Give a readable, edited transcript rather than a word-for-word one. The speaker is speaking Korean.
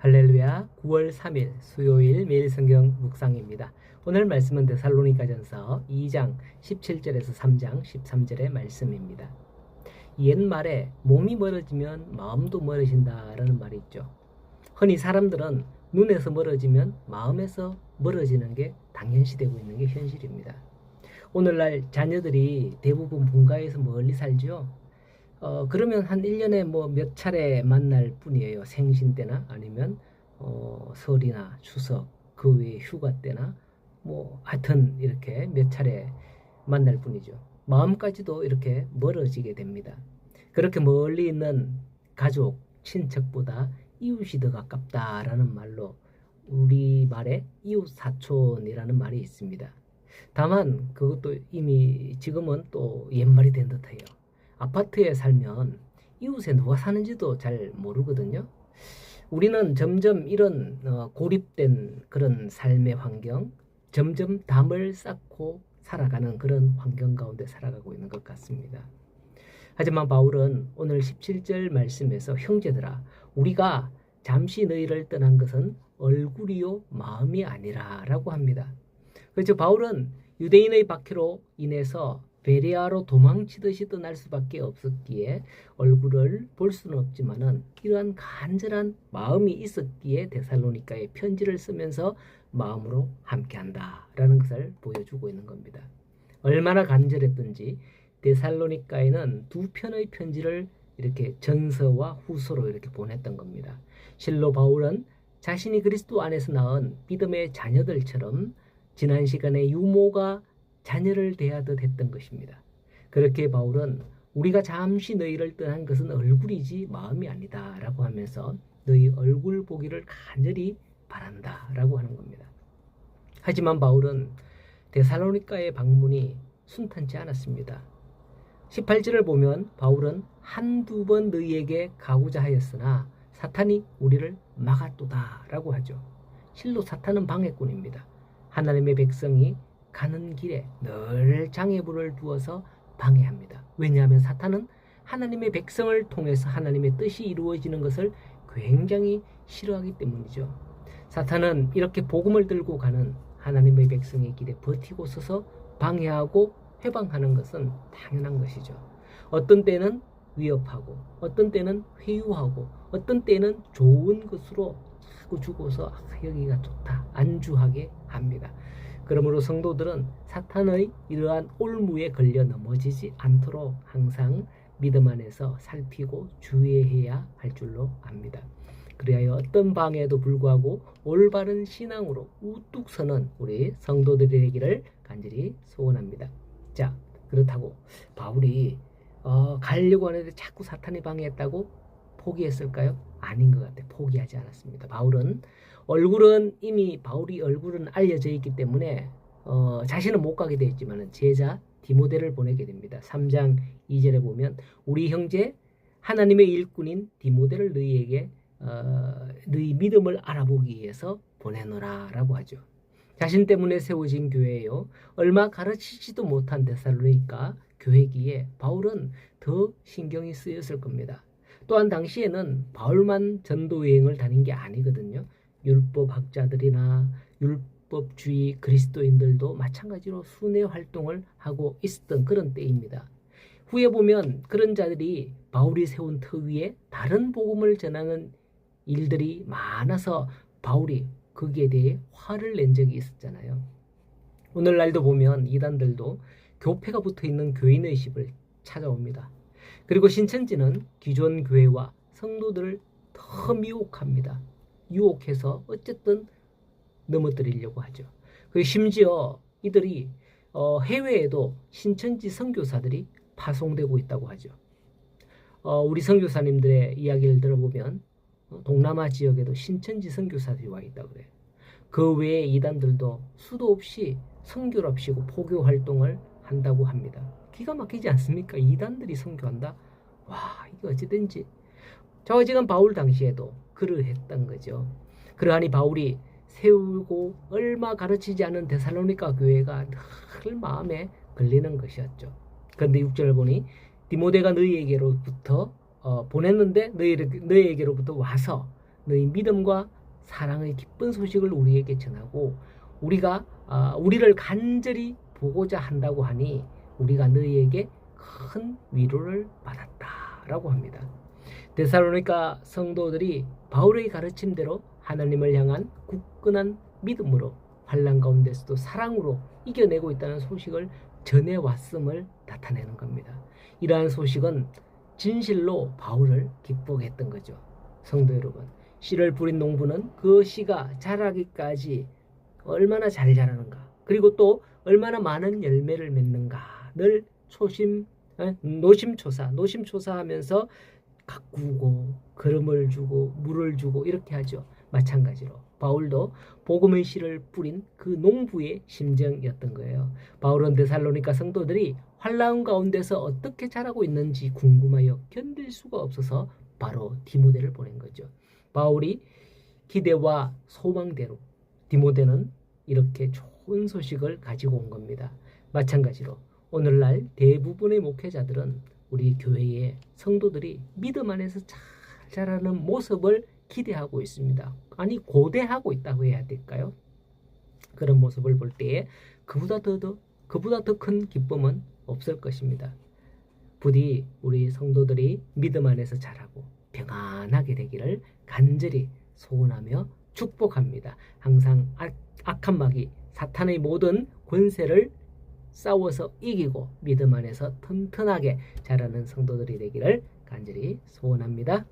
할렐루야. 9월 3일 수요일 매일 성경 묵상입니다. 오늘 말씀은 데살로니가전서 2장 17절에서 3장 13절의 말씀입니다. 옛말에 몸이 멀어지면 마음도 멀어진다라는 말이 있죠. 흔히 사람들은 눈에서 멀어지면 마음에서 멀어지는 게 당연시되고 있는 게 현실입니다. 오늘날 자녀들이 대부분 본가에서 멀리 살죠. 그러면 한 1년에 뭐 몇 차례 만날 뿐이에요. 생신 때나 아니면 설이나 추석, 그 외에 휴가 때나 뭐 하여튼 이렇게 몇 차례 만날 뿐이죠. 마음까지도 이렇게 멀어지게 됩니다. 그렇게 멀리 있는 가족, 친척보다 이웃이 더 가깝다라는 말로 우리말에 이웃사촌이라는 말이 있습니다. 다만 그것도 이미 지금은 또 옛말이 된 듯해요. 아파트에 살면 이웃에 누가 사는지도 잘 모르거든요. 우리는 점점 이런 고립된 그런 삶의 환경, 점점 담을 쌓고 살아가는 그런 환경 가운데 살아가고 있는 것 같습니다. 하지만 바울은 오늘 17절 말씀에서 형제들아, 우리가 잠시 너희를 떠난 것은 얼굴이요 마음이 아니라 라고 합니다. 그렇죠. 바울은 유대인의 박해로 인해서 베레아로 도망치듯이 떠날 수밖에 없었기에 얼굴을 볼 수는 없지만은 이러한 간절한 마음이 있었기에 데살로니가에 편지를 쓰면서 마음으로 함께한다라는 것을 보여주고 있는 겁니다. 얼마나 간절했던지 데살로니가에는 두 편의 편지를 이렇게 전서와 후서로 이렇게 보냈던 겁니다. 실로 바울은 자신이 그리스도 안에서 낳은 믿음의 자녀들처럼 지난 시간에 유모가 자녀를 대하듯 했던 것입니다. 그렇게 바울은 우리가 잠시 너희를 떠난 것은 얼굴이지 마음이 아니다 라고 하면서 너희 얼굴 보기를 간절히 바란다 라고 하는 겁니다. 하지만 바울은 데살로니가의 방문이 순탄치 않았습니다. 18절을 보면 바울은 한두 번 너희에게 가고자 하였으나 사탄이 우리를 막았도다 라고 하죠. 실로 사탄은 방해꾼입니다. 하나님의 백성이 가는 길에 늘 장애물을 두어서 방해합니다. 왜냐하면 사탄은 하나님의 백성을 통해서 하나님의 뜻이 이루어지는 것을 굉장히 싫어하기 때문이죠. 사탄은 이렇게 복음을 들고 가는 하나님의 백성의 길에 버티고 서서 방해하고 회방하는 것은 당연한 것이죠. 어떤 때는 위협하고 어떤 때는 회유하고 어떤 때는 좋은 것으로 자꾸 주고서 여기가 좋다 안주하게 합니다. 그러므로 성도들은 사탄의 이러한 올무에 걸려 넘어지지 않도록 항상 믿음 안에서 살피고 주의해야 할 줄로 압니다. 그리하여 어떤 방해에도 불구하고 올바른 신앙으로 우뚝 서는 우리 성도들이 되기를 간절히 소원합니다. 자, 그렇다고 바울이 가려고 하는데 자꾸 사탄이 방해했다고 포기했을까요? 아닌 것 같아요. 포기하지 않았습니다. 바울이 얼굴은 알려져 있기 때문에 자신은 못 가게 되었지만 제자 디모데를 보내게 됩니다. 3장 2절에 보면 우리 형제 하나님의 일꾼인 디모데를 너희에게 너희 믿음을 알아보기 위해서 보내노라 라고 하죠. 자신 때문에 세워진 교회예요. 얼마 가르치지도 못한 데살로니가 교회기에 바울은 더 신경이 쓰였을 겁니다. 또한 당시에는 바울만 전도 여행을 다닌 게 아니거든요. 율법학자들이나 율법주의 그리스도인들도 마찬가지로 순회 활동을 하고 있었던 그런 때입니다. 후에 보면 그런 자들이 바울이 세운 터 위에 다른 복음을 전하는 일들이 많아서 바울이 거기에 대해 화를 낸 적이 있었잖아요. 오늘날도 보면 이단들도 교패가 붙어있는 교인의식을 찾아옵니다. 그리고 신천지는 기존 교회와 성도들을 더 미혹합니다. 유혹해서 어쨌든 넘어뜨리려고 하죠. 심지어 이들이 해외에도 신천지 선교사들이 파송되고 있다고 하죠. 우리 선교사님들의 이야기를 들어보면 동남아 지역에도 신천지 선교사들이 와 있다고 그래요. 그 외에 이단들도 수도 없이 선교랍시고 포교 활동을 한다고 합니다. 기가 막히지 않습니까? 이단들이 선교한다? 와, 이게 어찌된지. 저 지금 바울 당시에도 그러했던 거죠. 그러하니 바울이 세우고 얼마 가르치지 않은 데살로니가 교회가 늘 마음에 걸리는 것이었죠. 그런데 6절을 보니 디모데가 너희에게로부터 보냈는데 너희에게로부터 와서 너희 믿음과 사랑의 기쁜 소식을 우리에게 전하고 우리를 간절히 보고자 한다고 하니 우리가 너희에게 큰 위로를 받았다라고 합니다. 데살로니가 성도들이 바울의 가르침대로 하나님을 향한 굳건한 믿음으로 환난 가운데서도 사랑으로 이겨내고 있다는 소식을 전해왔음을 나타내는 겁니다. 이러한 소식은 진실로 바울을 기쁘게 했던 거죠. 성도 여러분, 씨를 뿌린 농부는 그 씨가 자라기까지 얼마나 잘 자라는가, 그리고 또 얼마나 많은 열매를 맺는가를 노심초사하면서 가꾸고 거름을 주고 물을 주고 이렇게 하죠. 마찬가지로 바울도 복음의 씨를 뿌린 그 농부의 심정이었던 거예요. 바울은 데살로니가 성도들이 환난 가운데서 어떻게 자라고 있는지 궁금하여 견딜 수가 없어서 바로 디모데를 보낸 거죠. 바울이 기대와 소망대로 디모데는 이렇게 좋은 소식을 가지고 온 겁니다. 마찬가지로 오늘날 대부분의 목회자들은 우리 교회의 성도들이 믿음 안에서 잘 자라는 모습을 기대하고 있습니다. 아니, 고대하고 있다고 해야 될까요? 그런 모습을 볼 때에 그보다 더 큰 기쁨은 없을 것입니다. 부디 우리 성도들이 믿음 안에서 자라고 평안하게 되기를 간절히 소원하며 축복합니다. 항상 악한 마귀, 사탄의 모든 권세를 싸워서 이기고 믿음 안에서 튼튼하게 자라는 성도들이 되기를 간절히 소원합니다.